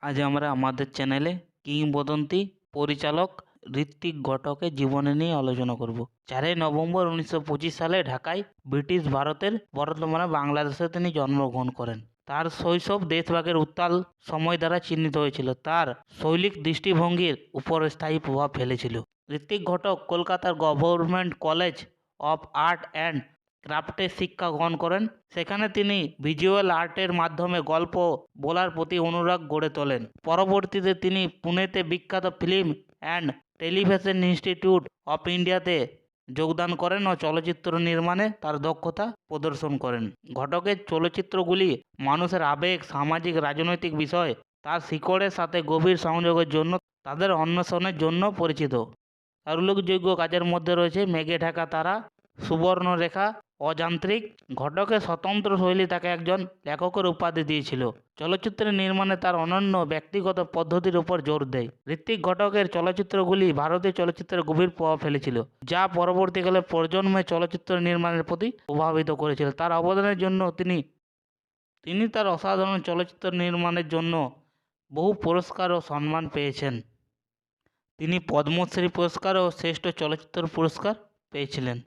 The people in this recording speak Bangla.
আজ আমরা আমাদের চ্যানেলে কিংবদন্তি পরিচালক ঋত্বিক ঘটকের জীবনী নিয়ে আলোচনা করব। 4 নভেম্বর 1925 সালে ঢাকায় ব্রিটিশ ভারতের বর্তমানে বাংলাদেশে তিনি জন্মগ্রহণ করেন। তার শৈশব দেশভাগের উত্তাল সময় দ্বারা চিহ্নিত হয়েছিল। তার শৈলিক দৃষ্টিভঙ্গির উপর স্থায়ী প্রভাব ফেলেছিল। ঋত্বিক ঘটক কলকাতার government college of art and ক্রাফটে শিক্ষা গ্রহণ করেন। সেখানে তিনি ভিজুয়াল আর্টের মাধ্যমে গল্প বলার প্রতি অনুরাগ গড়ে তোলেন। পরবর্তীতে তিনি পুনেতে বিখ্যাত film and television institute of ইন্ডিয়াতে যোগদান করেন ও চলচ্চিত্র নির্মাণে তার দক্ষতা প্রদর্শন করেন। ঘটকের চলচ্চিত্রগুলি মানুষের আবেগ, সামাজিক, রাজনৈতিক বিষয় তার শিকড়ের সাথে গভীর সংযোগের জন্য তাদের অন্বেষণের জন্য পরিচিত। তার উল্লেখযোগ্য কাজের মধ্যে রয়েছে মেঘে ঢাকা তারা, সুবর্ণরেখা, অযান্ত্রিক। ঘটকের স্বতন্ত্র শৈলী তাকে একজন লেখকের উপাধি দিয়েছিল। চলচ্চিত্রের নির্মাণে তার অনন্য ব্যক্তিগত পদ্ধতির উপর জোর দেয়। ঋত্বিক ঘটকের চলচ্চিত্রগুলি ভারতীয় চলচ্চিত্রে গভীর প্রভাব ফেলেছিল, যা পরবর্তীকালে প্রজন্মের চলচ্চিত্র নির্মাণের প্রতি প্রভাবিত করেছিল। তার অবদানের জন্য তিনি তার অসাধারণ চলচ্চিত্র নির্মাণের জন্য বহু পুরস্কার ও সম্মান পেয়েছেন। তিনি পদ্মশ্রী পুরস্কার ও শ্রেষ্ঠ চলচ্চিত্র পুরস্কার পেয়েছিলেন।